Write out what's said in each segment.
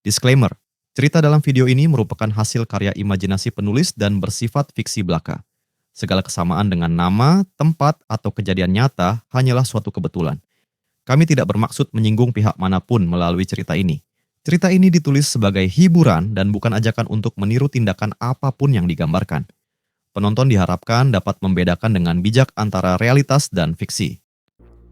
Disclaimer, cerita dalam video ini merupakan hasil karya imajinasi penulis dan bersifat fiksi belaka. Segala kesamaan dengan nama, tempat, atau kejadian nyata hanyalah suatu kebetulan. Kami tidak bermaksud menyinggung pihak manapun melalui cerita ini. Cerita ini ditulis sebagai hiburan dan bukan ajakan untuk meniru tindakan apapun yang digambarkan. Penonton diharapkan dapat membedakan dengan bijak antara realitas dan fiksi.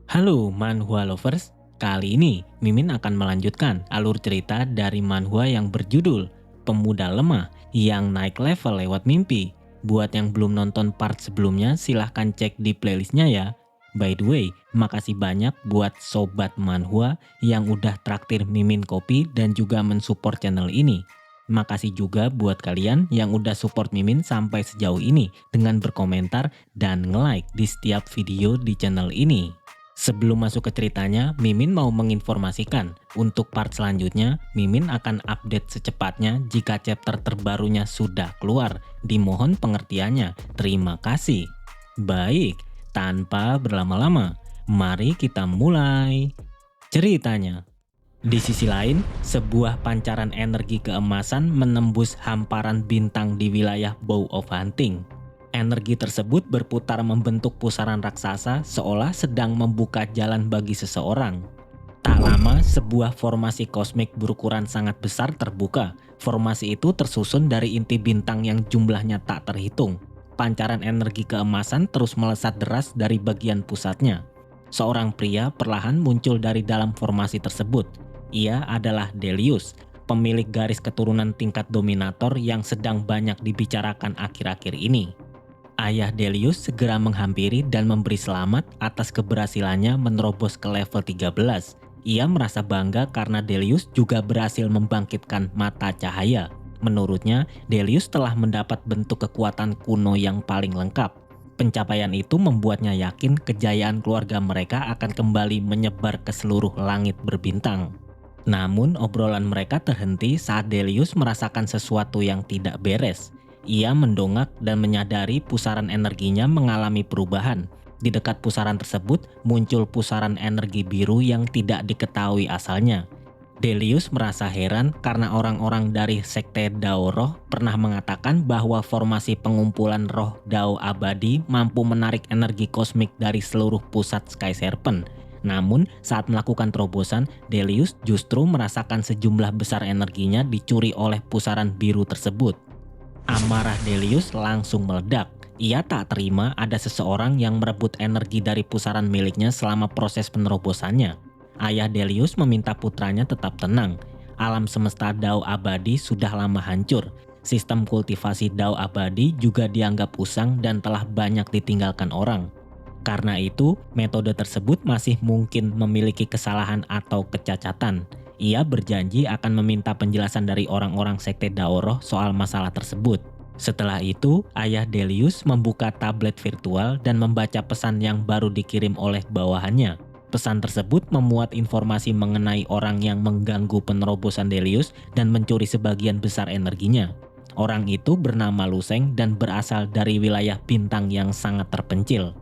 Halo manhwa lovers, kali ini Mimin akan melanjutkan alur cerita dari manhwa yang berjudul Pemuda Lemah yang naik level lewat mimpi. Buat yang belum nonton part sebelumnya silahkan cek di playlistnya ya. By the way, makasih banyak buat sobat manhwa yang udah traktir Mimin kopi dan juga mensupport channel ini. Makasih juga buat kalian yang udah support Mimin sampai sejauh ini dengan berkomentar dan nge-like di setiap video di channel ini. Sebelum masuk ke ceritanya, Mimin mau menginformasikan untuk part selanjutnya, Mimin akan update secepatnya jika chapter terbarunya sudah keluar. Dimohon pengertiannya. Terima kasih. Baik, tanpa berlama-lama, mari kita mulai ceritanya. Di sisi lain, sebuah pancaran energi keemasan menembus hamparan bintang di wilayah Bow of Hunting. Energi tersebut berputar membentuk pusaran raksasa seolah sedang membuka jalan bagi seseorang. Tak lama, sebuah formasi kosmik berukuran sangat besar terbuka. Formasi itu tersusun dari inti bintang yang jumlahnya tak terhitung. Pancaran energi keemasan terus melesat deras dari bagian pusatnya. Seorang pria perlahan muncul dari dalam formasi tersebut. Ia adalah Delius, pemilik garis keturunan tingkat dominator yang sedang banyak dibicarakan akhir-akhir ini. Ayah Delius segera menghampiri dan memberi selamat atas keberhasilannya menerobos ke level 13. Ia merasa bangga karena Delius juga berhasil membangkitkan mata cahaya. Menurutnya, Delius telah mendapat bentuk kekuatan kuno yang paling lengkap. Pencapaian itu membuatnya yakin kejayaan keluarga mereka akan kembali menyebar ke seluruh langit berbintang. Namun, obrolan mereka terhenti saat Delius merasakan sesuatu yang tidak beres. Ia mendongak dan menyadari pusaran energinya mengalami perubahan. Di dekat pusaran tersebut muncul pusaran energi biru yang tidak diketahui asalnya. Delius merasa heran karena orang-orang dari Sekte Dao Roh pernah mengatakan bahwa formasi pengumpulan roh Dao abadi mampu menarik energi kosmik dari seluruh pusat Sky Serpent. Namun, saat melakukan terobosan, Delius justru merasakan sejumlah besar energinya dicuri oleh pusaran biru tersebut. Amarah Delius langsung meledak. Ia tak terima ada seseorang yang merebut energi dari pusaran miliknya selama proses penerobosannya. Ayah Delius meminta putranya tetap tenang. Alam semesta Dao abadi sudah lama hancur. Sistem kultivasi Dao abadi juga dianggap usang dan telah banyak ditinggalkan orang. Karena itu, metode tersebut masih mungkin memiliki kesalahan atau kecacatan. Ia berjanji akan meminta penjelasan dari orang-orang Sekte Dao Roh soal masalah tersebut. Setelah itu, ayah Delius membuka tablet virtual dan membaca pesan yang baru dikirim oleh bawahannya. Pesan tersebut memuat informasi mengenai orang yang mengganggu penerobosan Delius dan mencuri sebagian besar energinya. Orang itu bernama Luseng dan berasal dari wilayah bintang yang sangat terpencil.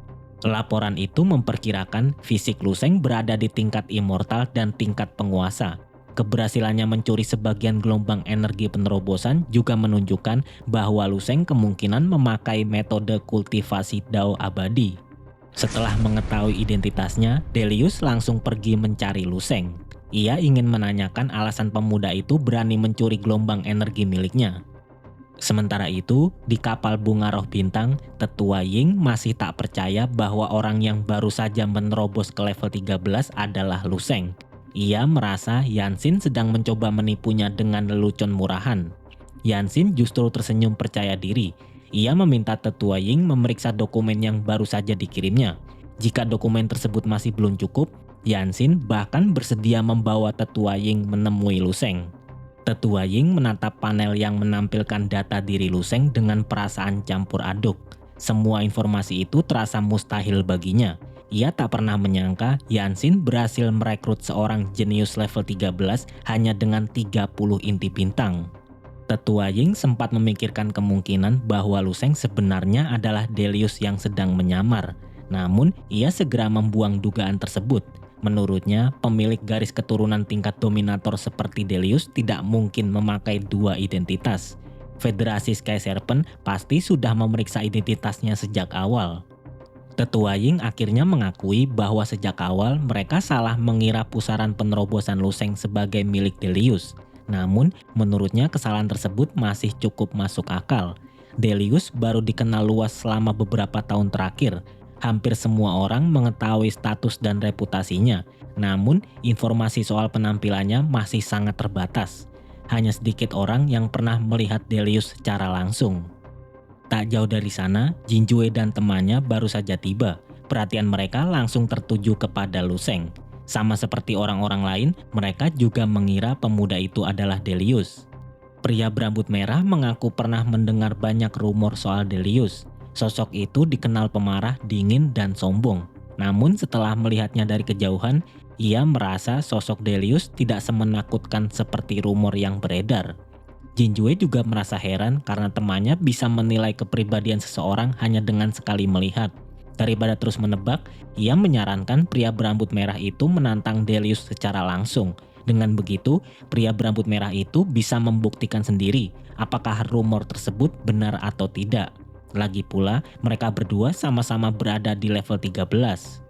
Laporan itu memperkirakan fisik Luseng berada di tingkat immortal dan tingkat penguasa. Keberhasilannya mencuri sebagian gelombang energi penerobosan juga menunjukkan bahwa Luseng kemungkinan memakai metode kultivasi Dao abadi. Setelah mengetahui identitasnya, Delius langsung pergi mencari Luseng. Ia ingin menanyakan alasan pemuda itu berani mencuri gelombang energi miliknya. Sementara itu, di kapal bunga roh bintang, Tetua Ying masih tak percaya bahwa orang yang baru saja menerobos ke level 13 adalah Luseng. Ia merasa Yansin sedang mencoba menipunya dengan lelucon murahan. Yansin justru tersenyum percaya diri. Ia meminta Tetua Ying memeriksa dokumen yang baru saja dikirimnya. Jika dokumen tersebut masih belum cukup, Yansin bahkan bersedia membawa Tetua Ying menemui Luseng. Tetua Ying menatap panel yang menampilkan data diri Luseng dengan perasaan campur aduk. Semua informasi itu terasa mustahil baginya. Ia tak pernah menyangka Yansin berhasil merekrut seorang jenius level 13 hanya dengan 30 inti bintang. Tetua Ying sempat memikirkan kemungkinan bahwa Luseng sebenarnya adalah Delius yang sedang menyamar. Namun, ia segera membuang dugaan tersebut. Menurutnya, pemilik garis keturunan tingkat dominator seperti Delius tidak mungkin memakai dua identitas. Federasi Sky Serpent pasti sudah memeriksa identitasnya sejak awal. Tetua Ying akhirnya mengakui bahwa sejak awal mereka salah mengira pusaran penerobosan Luseng sebagai milik Delius. Namun, menurutnya kesalahan tersebut masih cukup masuk akal. Delius baru dikenal luas selama beberapa tahun terakhir. Hampir semua orang mengetahui status dan reputasinya. Namun, informasi soal penampilannya masih sangat terbatas. Hanya sedikit orang yang pernah melihat Delius secara langsung. Tak jauh dari sana, Jinjue dan temannya baru saja tiba. Perhatian mereka langsung tertuju kepada Luseng. Sama seperti orang-orang lain, mereka juga mengira pemuda itu adalah Delius. Pria berambut merah mengaku pernah mendengar banyak rumor soal Delius. Sosok itu dikenal pemarah, dingin, dan sombong. Namun setelah melihatnya dari kejauhan, ia merasa sosok Delius tidak semenakutkan seperti rumor yang beredar. Jinjue juga merasa heran karena temannya bisa menilai kepribadian seseorang hanya dengan sekali melihat. Daripada terus menebak, ia menyarankan pria berambut merah itu menantang Delius secara langsung. Dengan begitu, pria berambut merah itu bisa membuktikan sendiri apakah rumor tersebut benar atau tidak. Lagi pula, mereka berdua sama-sama berada di level 13.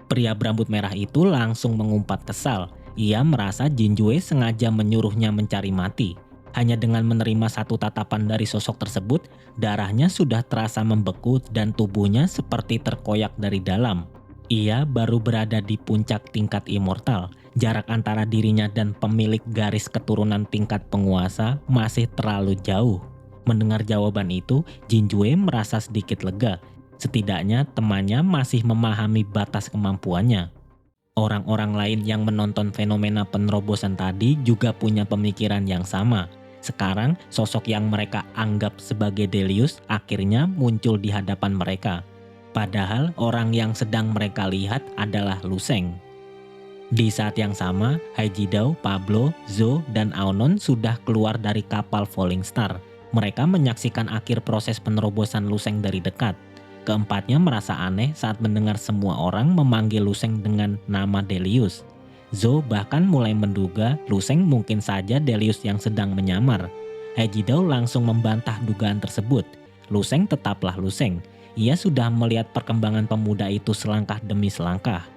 Pria berambut merah itu langsung mengumpat kesal. Ia merasa Jinjue sengaja menyuruhnya mencari mati. Hanya dengan menerima satu tatapan dari sosok tersebut, darahnya sudah terasa membeku dan tubuhnya seperti terkoyak dari dalam. Ia baru berada di puncak tingkat immortal. Jarak antara dirinya dan pemilik garis keturunan tingkat penguasa masih terlalu jauh. Mendengar jawaban itu, Jinjue merasa sedikit lega. Setidaknya temannya masih memahami batas kemampuannya. Orang-orang lain yang menonton fenomena penerobosan tadi juga punya pemikiran yang sama. Sekarang, sosok yang mereka anggap sebagai Delius akhirnya muncul di hadapan mereka. Padahal orang yang sedang mereka lihat adalah Luseng. Di saat yang sama, Haijidao, Pablo, Zo, dan Aonon sudah keluar dari kapal Falling Star. Mereka menyaksikan akhir proses penerobosan Luseng dari dekat. Keempatnya merasa aneh saat mendengar semua orang memanggil Luseng dengan nama Delius. Zo bahkan mulai menduga Luseng mungkin saja Delius yang sedang menyamar. Haijidao langsung membantah dugaan tersebut. Luseng tetaplah Luseng. Ia sudah melihat perkembangan pemuda itu selangkah demi selangkah.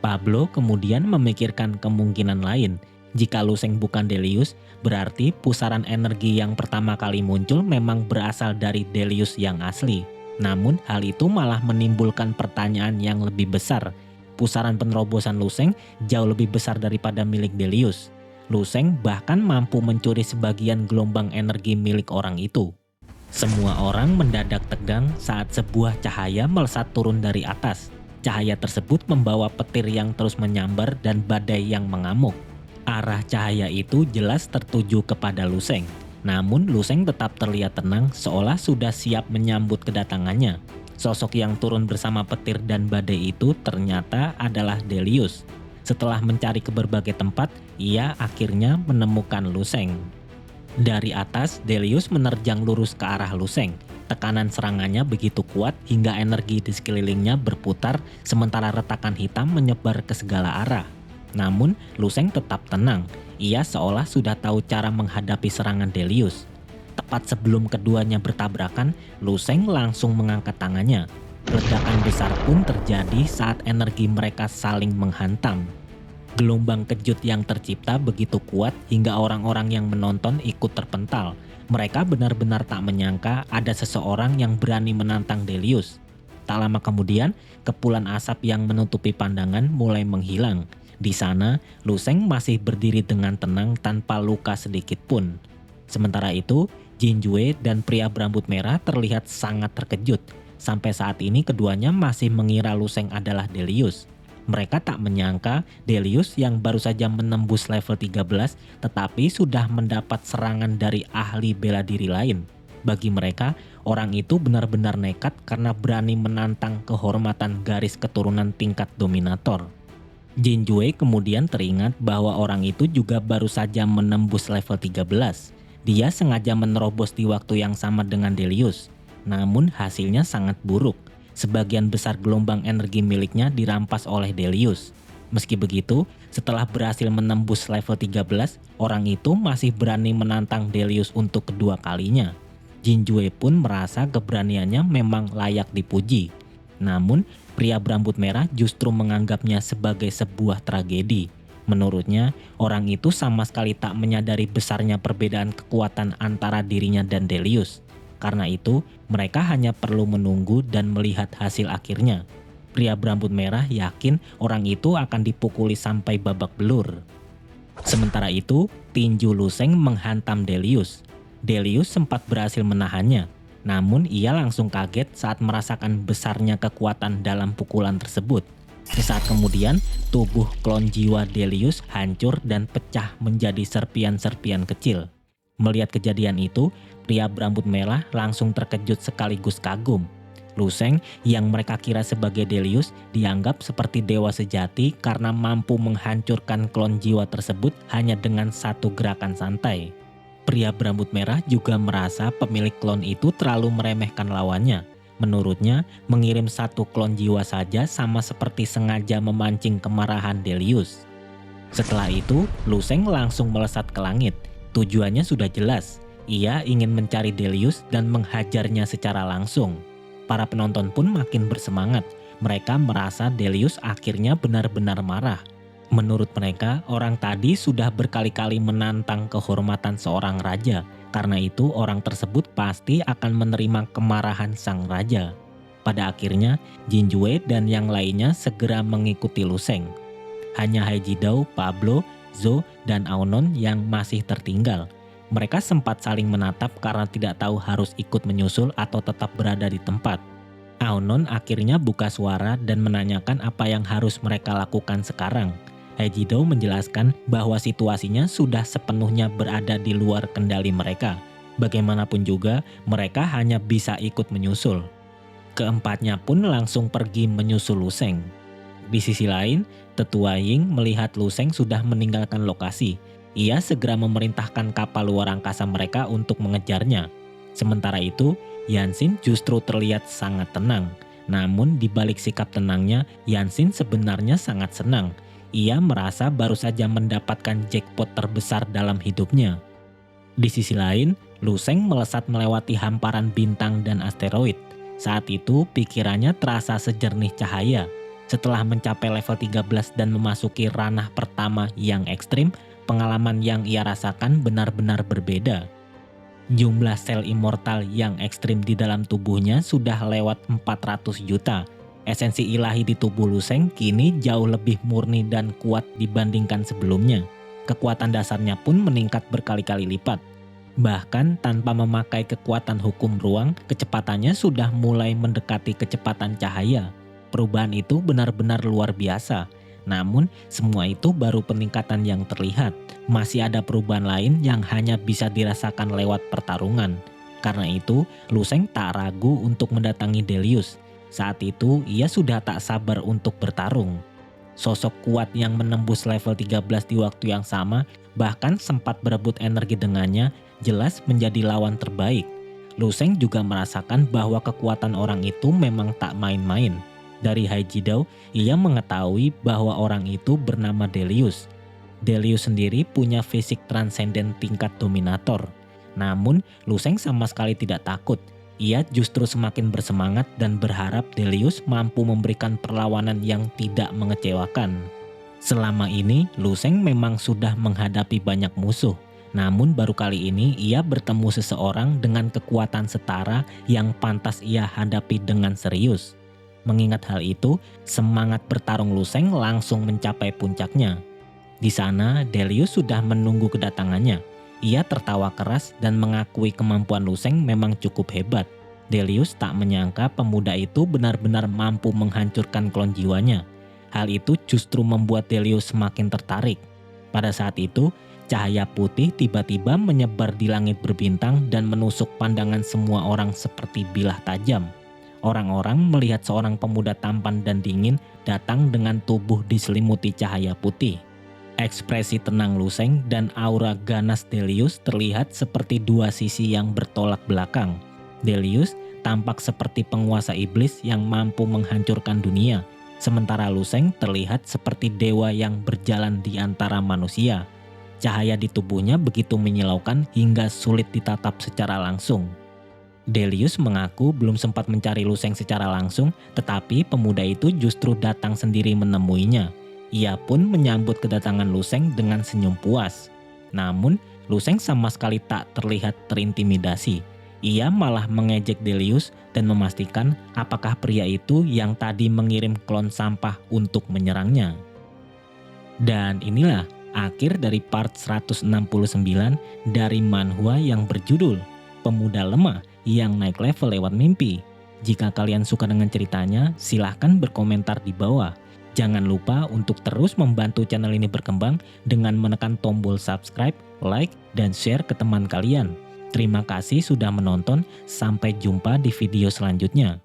Pablo kemudian memikirkan kemungkinan lain. Jika Luseng bukan Delius, berarti pusaran energi yang pertama kali muncul memang berasal dari Delius yang asli. Namun hal itu malah menimbulkan pertanyaan yang lebih besar. Pusaran penerobosan Luseng jauh lebih besar daripada milik Delius. Luseng bahkan mampu mencuri sebagian gelombang energi milik orang itu. Semua orang mendadak tegang saat sebuah cahaya melesat turun dari atas. Cahaya tersebut membawa petir yang terus menyambar dan badai yang mengamuk. Arah cahaya itu jelas tertuju kepada Luseng. Namun Luseng tetap terlihat tenang seolah sudah siap menyambut kedatangannya. Sosok yang turun bersama petir dan badai itu ternyata adalah Delius. Setelah mencari ke berbagai tempat, ia akhirnya menemukan Luseng. Dari atas, Delius menerjang lurus ke arah Luseng. Tekanan serangannya begitu kuat hingga energi di sekelilingnya berputar sementara retakan hitam menyebar ke segala arah. Namun, Luseng tetap tenang. Ia seolah sudah tahu cara menghadapi serangan Delius. Tepat sebelum keduanya bertabrakan, Luseng langsung mengangkat tangannya. Ledakan besar pun terjadi saat energi mereka saling menghantam. Gelombang kejut yang tercipta begitu kuat hingga orang-orang yang menonton ikut terpental. Mereka benar-benar tak menyangka ada seseorang yang berani menantang Delius. Tak lama kemudian, kepulan asap yang menutupi pandangan mulai menghilang. Di sana, Luseng masih berdiri dengan tenang tanpa luka sedikit pun. Sementara itu, Jinjue dan pria berambut merah terlihat sangat terkejut. Sampai saat ini keduanya masih mengira Luseng adalah Delius. Mereka tak menyangka Delius yang baru saja menembus level 13 tetapi sudah mendapat serangan dari ahli bela diri lain. Bagi mereka, orang itu benar-benar nekat karena berani menantang kehormatan garis keturunan tingkat dominator. Jinjue kemudian teringat bahwa orang itu juga baru saja menembus level 13. Dia sengaja menerobos di waktu yang sama dengan Delius. Namun hasilnya sangat buruk. Sebagian besar gelombang energi miliknya dirampas oleh Delius. Meski begitu, setelah berhasil menembus level 13, orang itu masih berani menantang Delius untuk kedua kalinya. Jinjue pun merasa keberaniannya memang layak dipuji. Namun, pria berambut merah justru menganggapnya sebagai sebuah tragedi. Menurutnya, orang itu sama sekali tak menyadari besarnya perbedaan kekuatan antara dirinya dan Delius. Karena itu, mereka hanya perlu menunggu dan melihat hasil akhirnya. Pria berambut merah yakin orang itu akan dipukuli sampai babak belur. Sementara itu, tinju Luseng menghantam Delius. Delius sempat berhasil menahannya, namun ia langsung kaget saat merasakan besarnya kekuatan dalam pukulan tersebut. Sesaat kemudian, tubuh klon jiwa Delius hancur dan pecah menjadi serpian-serpian kecil. Melihat kejadian itu, pria berambut merah langsung terkejut sekaligus kagum. Luseng yang mereka kira sebagai Delius dianggap seperti dewa sejati karena mampu menghancurkan klon jiwa tersebut hanya dengan satu gerakan santai. Pria berambut merah juga merasa pemilik klon itu terlalu meremehkan lawannya. Menurutnya, mengirim satu klon jiwa saja sama seperti sengaja memancing kemarahan Delius. Setelah itu, Luseng langsung melesat ke langit. Tujuannya sudah jelas, ia ingin mencari Delius dan menghajarnya secara langsung. Para penonton pun makin bersemangat. Mereka merasa Delius akhirnya benar-benar marah. Menurut mereka, orang tadi sudah berkali-kali menantang kehormatan seorang raja. Karena itu, orang tersebut pasti akan menerima kemarahan sang raja. Pada akhirnya, Jinjue dan yang lainnya segera mengikuti Luseng. Hanya Haijidao, Pablo, Zo, dan Aonon yang masih tertinggal. Mereka sempat saling menatap karena tidak tahu harus ikut menyusul atau tetap berada di tempat. Aonon akhirnya buka suara dan menanyakan apa yang harus mereka lakukan sekarang. Haijidao menjelaskan bahwa situasinya sudah sepenuhnya berada di luar kendali mereka. Bagaimanapun juga, mereka hanya bisa ikut menyusul. Keempatnya pun langsung pergi menyusul Luseng. Di sisi lain, Tetua Ying melihat Luseng sudah meninggalkan lokasi. Ia segera memerintahkan kapal luar angkasa mereka untuk mengejarnya. Sementara itu, Yanxin justru terlihat sangat tenang. Namun di balik sikap tenangnya, Yanxin sebenarnya sangat senang. Ia merasa baru saja mendapatkan jackpot terbesar dalam hidupnya. Di sisi lain, Luseng melesat melewati hamparan bintang dan asteroid. Saat itu pikirannya terasa sejernih cahaya. Setelah mencapai level 13 dan memasuki ranah pertama yang ekstrim, pengalaman yang ia rasakan benar-benar berbeda. Jumlah sel immortal yang ekstrim di dalam tubuhnya sudah lewat 400 juta. Esensi ilahi di tubuh Luseng kini jauh lebih murni dan kuat dibandingkan sebelumnya. Kekuatan dasarnya pun meningkat berkali-kali lipat. Bahkan tanpa memakai kekuatan hukum ruang, kecepatannya sudah mulai mendekati kecepatan cahaya. Perubahan itu benar-benar luar biasa. Namun, semua itu baru peningkatan yang terlihat. Masih ada perubahan lain yang hanya bisa dirasakan lewat pertarungan. Karena itu, Luseng tak ragu untuk mendatangi Delius. Saat itu, ia sudah tak sabar untuk bertarung. Sosok kuat yang menembus level 13 di waktu yang sama, bahkan sempat berebut energi dengannya, jelas menjadi lawan terbaik. Luseng juga merasakan bahwa kekuatan orang itu memang tak main-main. Dari Haijidao, ia mengetahui bahwa orang itu bernama Delius. Delius sendiri punya fisik transenden tingkat dominator. Namun, Luseng sama sekali tidak takut. Ia justru semakin bersemangat dan berharap Delius mampu memberikan perlawanan yang tidak mengecewakan. Selama ini, Luseng memang sudah menghadapi banyak musuh. Namun baru kali ini ia bertemu seseorang dengan kekuatan setara yang pantas ia hadapi dengan serius. Mengingat hal itu, semangat bertarung Luseng langsung mencapai puncaknya. Di sana, Delius sudah menunggu kedatangannya. Ia tertawa keras dan mengakui kemampuan Luseng memang cukup hebat. Delius tak menyangka pemuda itu benar-benar mampu menghancurkan klon jiwanya. Hal itu justru membuat Delius semakin tertarik. Pada saat itu, cahaya putih tiba-tiba menyebar di langit berbintang dan menusuk pandangan semua orang seperti bilah tajam. Orang-orang melihat seorang pemuda tampan dan dingin datang dengan tubuh diselimuti cahaya putih. Ekspresi tenang Luseng dan aura ganas Delius terlihat seperti dua sisi yang bertolak belakang. Delius tampak seperti penguasa iblis yang mampu menghancurkan dunia. Sementara Luseng terlihat seperti dewa yang berjalan di antara manusia. Cahaya di tubuhnya begitu menyilaukan hingga sulit ditatap secara langsung. Delius mengaku belum sempat mencari Luseng secara langsung, tetapi pemuda itu justru datang sendiri menemuinya. Ia pun menyambut kedatangan Luseng dengan senyum puas. Namun, Luseng sama sekali tak terlihat terintimidasi. Ia malah mengejek Delius dan memastikan apakah pria itu yang tadi mengirim klon sampah untuk menyerangnya. Dan inilah akhir dari part 169 dari manhwa yang berjudul Pemuda Lemah yang naik level lewat mimpi. Jika kalian suka dengan ceritanya, silahkan berkomentar di bawah. Jangan lupa untuk terus membantu channel ini berkembang dengan menekan tombol subscribe, like, dan share ke teman kalian. Terima kasih sudah menonton, sampai jumpa di video selanjutnya.